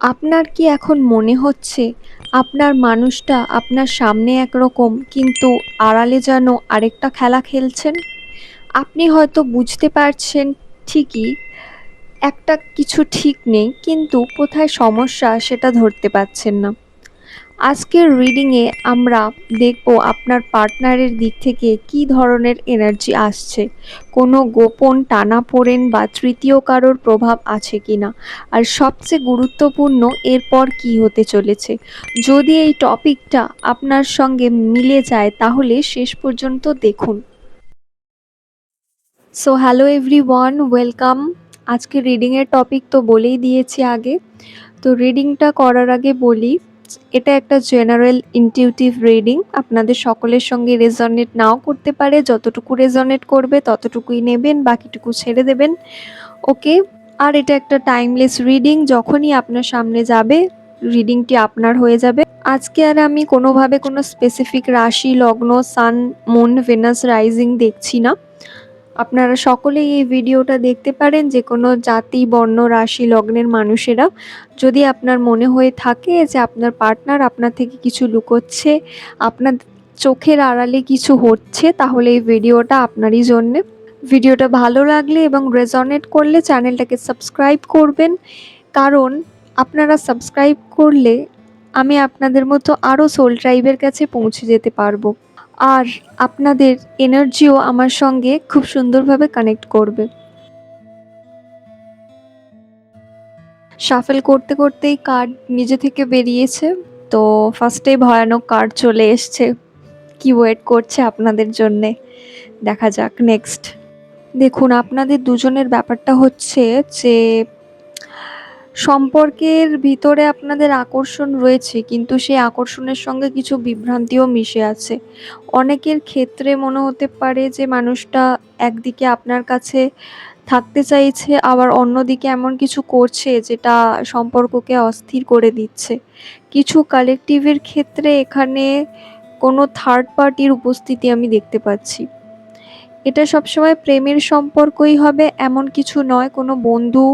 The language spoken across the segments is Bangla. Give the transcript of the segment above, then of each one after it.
আপনার কি এখন মনে হচ্ছে আপনার মানুষটা আপনার সামনে একরকম কিন্তু আড়ালে যেন আরেকটা খেলা খেলছেন? আপনি হয়তো বুঝতে পারছেন ঠিকই, একটা কিছু ঠিক নেই, কিন্তু কোথায় সমস্যা সেটা ধরতে পারছেন না। আজকের রিডিংয়ে আমরা দেখব আপনার পার্টনারের দিক থেকে কী ধরনের এনার্জি আসছে, কোনো গোপন টানাপোড়েন বা তৃতীয় কারোর প্রভাব আছে কিনা, আর সবচেয়ে গুরুত্বপূর্ণ এরপর কি হতে চলেছে। যদি এই টপিকটা আপনার সঙ্গে মিলে যায় তাহলে শেষ পর্যন্ত দেখুন। So hello everyone, welcome. আজকে রিডিংয়ের টপিক তো বলেই দিয়েছি আগে। তো রিডিংটা করার আগে বলি, এটা একটা জেনারেল ইনটিউটিভ রিডিং। আপনাদের সকলের সঙ্গে রেজনেট নাও করতে পারে, যতটুকু রেজনেট করবে ততটুকুই নেবেন, বাকিটুকু ছেড়ে দেবেন। ওকে। আর এটা একটা টাইমলেস রিডিং, যখনই আপনার সামনে যাবে রিডিংটি আপনার হয়ে যাবে। আজকে আর আমি কোনোভাবে কোনো স্পেসিফিক রাশি, লগ্ন, সান, মুন, ভেনাস, রাইজিং দেখছি না। আপনারা সকলেই এই ভিডিওটা দেখতে পারেন, যে কোনো জাতি, বর্ণ, রাশি, লগ্নের মানুষেরা। যদি আপনার মনে হয়ে থাকে যে আপনার পার্টনার আপনার থেকে কিছু লুকোচ্ছে, আপনার চোখের আড়ালে কিছু হচ্ছে, তাহলে এই ভিডিওটা আপনারই জন্যে। ভিডিওটা ভালো লাগলে এবং রেজনেট করলে চ্যানেলটাকে সাবস্ক্রাইব করবেন, কারণ আপনারা সাবস্ক্রাইব করলে আমি আপনাদের মতো আরও সোল ট্রাইবের কাছে পৌঁছে যেতে পারবো, আর আপনাদের এনার্জিও আমার সঙ্গে খুব সুন্দরভাবে কানেক্ট করবে। শাফেল করতে করতেই কার্ড নিজে থেকে বেরিয়েছে, তো ফার্স্টেই ভয়ানক কার্ড চলে এসছে। কি ওয়েট করছে আপনাদের জন্যে, দেখা যাক নেক্সট। দেখুন, আপনাদের দুজনের ব্যাপারটা হচ্ছে যে সম্পর্কের ভিতরে আপনাদের আকর্ষণ রয়েছে, কিন্তু সেই আকর্ষণের সঙ্গে কিছু বিভ্রান্তিও মিশে আছে। অনেকের ক্ষেত্রে মনে হতে পারে যে মানুষটা একদিকে আপনার কাছে থাকতে চাইছে, আবার অন্যদিকে এমন কিছু করছে যেটা সম্পর্ককে অস্থির করে দিচ্ছে। কিছু কালেকটিভের ক্ষেত্রে এখানে কোনো থার্ড পার্টির উপস্থিতি আমি দেখতে পাচ্ছি। এটা সবসময় প্রেমের সম্পর্কই হবে এমন কিছু নয়, কোনো বন্ধু,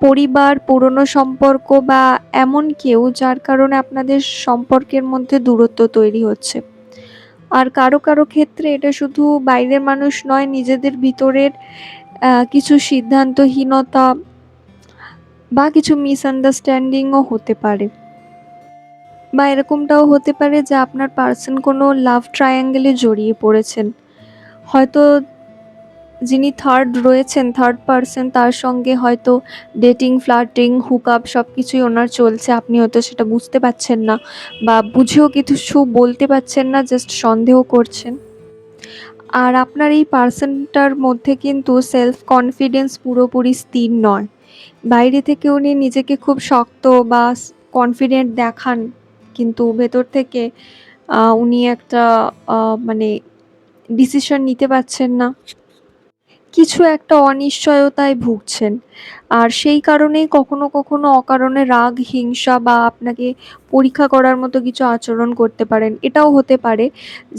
পরিবার, পুরনো সম্পর্ক বা এমন কেউ যার কারণে আপনাদের সম্পর্কের মধ্যে দূরত্ব তৈরি হচ্ছে। আর কারো কারো ক্ষেত্রে এটা শুধু বাইরের মানুষ নয়, নিজেদের ভিতরের কিছু সিদ্ধান্তহীনতা বা কিছু মিসআন্ডারস্ট্যান্ডিংও হতে পারে, বা এরকমটাও হতে পারে যে আপনার পার্সন কোনো লাভ ট্রায়াঙ্গেলে জড়িয়ে পড়েছেন। হয়তো যিনি থার্ড রয়েছেন, থার্ড পার্সন, তার সঙ্গে হয়তো ডেটিং, ফ্লার্টিং, হুকআপ সব কিছুই ওনার চলছে। আপনি হয়তো সেটা বুঝতে পারছেন না, বা বুঝেও কিছু বলতে পারছেন না, জাস্ট সন্দেহ করছেন। আর আপনার এই পার্সনটার মধ্যে কিন্তু সেলফ কনফিডেন্স পুরোপুরি স্থির নয়। বাইরে থেকে উনি নিজেকে খুব শক্ত বা কনফিডেন্ট দেখান, কিন্তু ভেতর থেকে উনি একটা মানে ডিসিশন নিতে পারছেন না, কিছু একটা অনিশ্চয়তায় ভুগছেন। আর সেই কারণেই কখনো কখনো অকারণে রাগ, হিংসা বা আপনাকে পরীক্ষা করার মতো কিছু আচরণ করতে পারেন। এটাও হতে পারে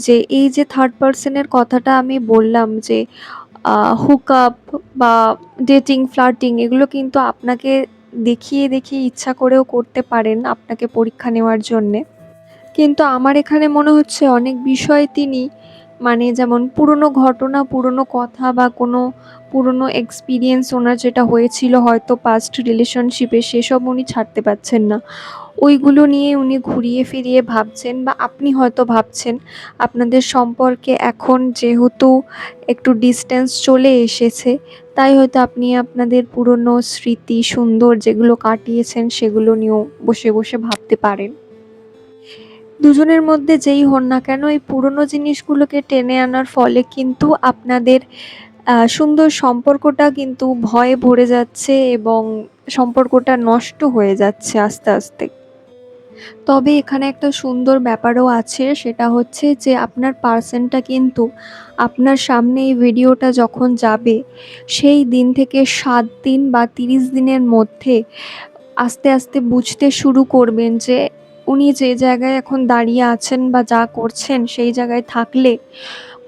যে এই যে থার্ড পার্সনের কথাটা আমি বললাম, যে হুকআপ বা ডেটিং, ফ্লার্টিং, এগুলো কিন্তু আপনাকে দেখিয়ে দেখিয়ে ইচ্ছা করেও করতে পারেন আপনাকে পরীক্ষা নেওয়ার জন্যে। কিন্তু আমার এখানে মনে হচ্ছে অনেক বিষয় তিনি, মানে যেমন পুরনো ঘটনা, পুরনো কথা বা কোনো পুরনো এক্সপিরিয়েন্স ওনার যেটা হয়েছিল হয়তো পাস্ট রিলেশনশিপে, সেসব উনি ছাড়তে পারছেন না। ওইগুলো নিয়ে উনি ঘুরিয়ে ফিরিয়ে ভাবছেন, বা আপনি হয়তো ভাবছেন আপনাদের সম্পর্কে এখন যেহেতু একটু ডিস্টেন্স চলে এসেছে, তাই হয়তো আপনি আপনাদের পুরনো স্মৃতি, সুন্দর যেগুলো কাটিয়েছেন, সেগুলো নিয়েও বসে বসে ভাবতে পারেন। দুজনের মধ্যে যেই হন না কেন, এই পুরনো জিনিসগুলোকে টেনে আনার ফলে কিন্তু আপনাদের সুন্দর সম্পর্কটা কিন্তু ভয়ে ভরে যাচ্ছে এবং সম্পর্কটা নষ্ট হয়ে যাচ্ছে আস্তে আস্তে। তবে এখানে একটা সুন্দর ব্যাপারও আছে, সেটা হচ্ছে যে আপনার পার্সনটা কিন্তু আপনার সামনে এই ভিডিওটা যখন যাবে, সেই দিন থেকে 7 দিন বা 30 দিনের মধ্যে আস্তে আস্তে বুঝতে শুরু করবেন যে উনি যে জায়গায় এখন দাঁড়িয়ে আছেন বা যা করছেন, সেই জায়গায় থাকলে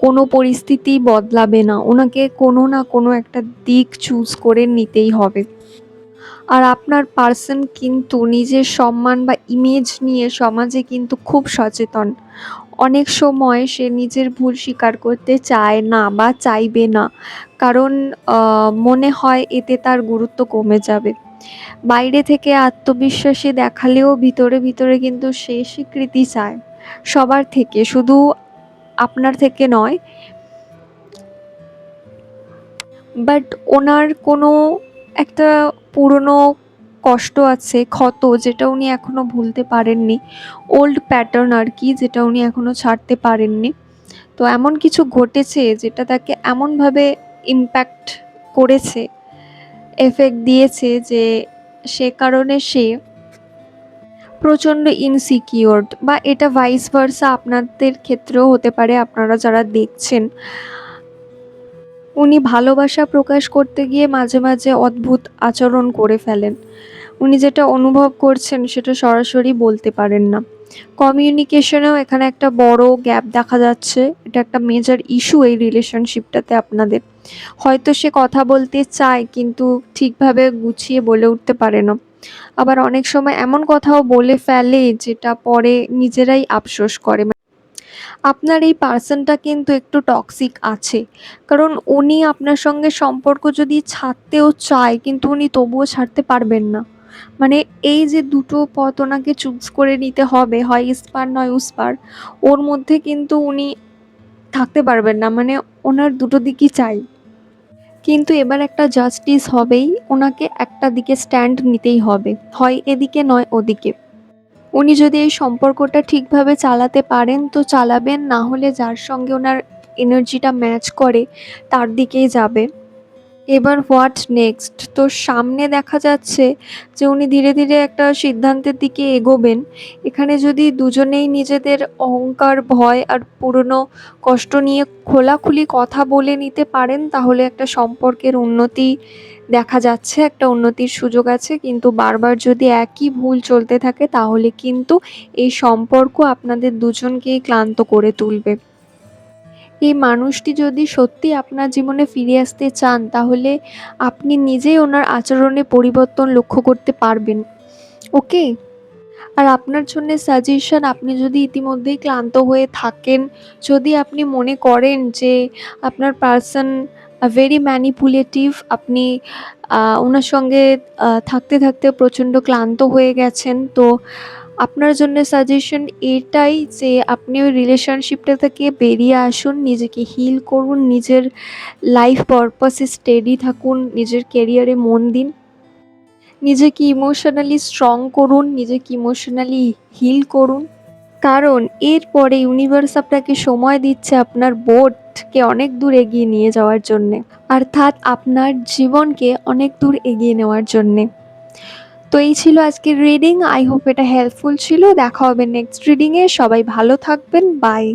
কোনো পরিস্থিতি বদলাবে না, ওনাকে কোনো না কোনো একটা দিক চুজ করে নিতেই হবে। আর আপনার পার্সন কিন্তু নিজের সম্মান বা ইমেজ নিয়ে সমাজে কিন্তু খুব সচেতন। অনেক সময় সে নিজের ভুল স্বীকার করতে চায় না বা চাইবে না। কারণ মনে হয় এতে তার গুরুত্ব কমে যাবে। বাইরে থেকে আত্মবিশ্বাসী দেখালেও ভিতরে ভিতরে কিন্তু সে স্বীকৃতি চায় সবার থেকে, শুধু আপনার থেকে নয়। বাট ওনার কোনো একটা পুরনো কষ্ট আছে, ক্ষত, যেটা উনি এখনো ভুলতে পারেননি। ওল্ড প্যাটার্ন আর কি, যেটা উনি এখনো ছাড়তে পারেননি। তো এমন কিছু ঘটেছে যেটা তাকে এমনভাবে ইমপ্যাক্ট করেছে, এফেক্ট দিয়েছে, যে সে কারণে সে প্রচণ্ড ইনসিকিউরড। বা এটা ভাইস ভার্সা আপনাদের ক্ষেত্রেও হতে পারে, আপনারা যারা দেখছেন। উনি ভালোবাসা প্রকাশ করতে গিয়ে মাঝে মাঝে অদ্ভুত আচরণ করে ফেলেন। উনি যেটা অনুভব করছেন সেটা সরাসরি বলতে পারেন না। কমিউনিকেশনেও এখানে একটা বড় গ্যাপ দেখা যাচ্ছে। এটা একটা মেজর ইস্যু এই রিলেশনশিপটাতে আপনাদের। হয়তো সে কথা বলতে চায় কিন্তু ঠিকভাবে গুছিয়ে বলে উঠতে পারে না। আবার অনেক সময় এমন কথাও বলে ফেলে যেটা পরে নিজেরাই আফসোস করে। আপনার এই পার্সনটা কিন্তু একটু টক্সিক আছে, কারণ উনি আপনার সঙ্গে সম্পর্ক যদি ছাড়তেও চায় কিন্তু উনি তবুও ছাড়তে পারবেন না। মানে এই যে দুটো পথ ওনাকে চুজ করে নিতে হবে, হয় ইস্পার নয় উস্পার, ওর মধ্যে কিন্তু উনি থাকতে পারবেন না। মানে ওনার দুটো দিকই চাই, কিন্তু এবার একটা জাস্টিস হবেই, ওনাকে একটা দিকে স্ট্যান্ড নিতেই হবে, হয় এদিকে নয় ওদিকে। উনি যদি এই সম্পর্কটা ঠিকভাবে চালাতে পারেন তো চালাবেন, না হলে যার সঙ্গে ওনার এনার্জিটা ম্যাচ করে তার দিকেই যাবে। এবার হোয়াট নেক্সট? তো সামনে দেখা যাচ্ছে যে উনি ধীরে ধীরে একটা সিদ্ধান্তের দিকে এগোবেন। এখানে যদি দুজনেই নিজেদের অহংকার, ভয় আর পুরনো কষ্ট নিয়ে খোলাখুলি কথা বলে নিতে পারেন তাহলে একটা সম্পর্কের উন্নতি দেখা যাচ্ছে, একটা উন্নতির সুযোগ আছে। কিন্তু বারবার যদি একই ভুল চলতে থাকে তাহলে কিন্তু এই সম্পর্ক আপনাদের দুজনকেই ক্লান্ত করে তুলবে। এই মানুষটি যদি সত্যি আপনার জীবনে ফিরে আসতে চান তাহলে আপনি নিজেই ওনার আচরণে পরিবর্তন লক্ষ্য করতে পারবেন। ওকে? আর আপনার জন্য সাজেশন, আপনি যদি ইতিমধ্যেই ক্লান্ত হয়ে থাকেন, যদি আপনি মনে করেন যে আপনার পার্সন ভেরি ম্যানিপুলেটিভ, আপনি ওনার সঙ্গে থাকতে থাকতে প্রচণ্ড ক্লান্ত হয়ে গেছেন, তো আপনার জন্য সাজেশন এটাই যে আপনি ওই রিলেশনশিপটা থেকে বেরিয়ে আসুন, নিজেকে হিল করুন, নিজের লাইফ পারপাসে স্টেডি থাকুন, নিজের কেরিয়ারে মন দিন, নিজেকে ইমোশনালি স্ট্রং করুন, নিজেকে ইমোশনালি হিল করুন। কারণ এরপরে ইউনিভার্স আপনাকে সময় দিচ্ছে আপনার বোটকে অনেক দূর এগিয়ে নিয়ে যাওয়ার জন্যে, অর্থাৎ আপনার জীবনকে অনেক দূর এগিয়ে নেওয়ার জন্যে। তো এই ছিল আজকের রিডিং। আই হোপ এটা হেল্পফুল ছিল। দেখা হবে নেক্সট রিডিংয়ে। সবাই ভালো থাকবেন। বাই।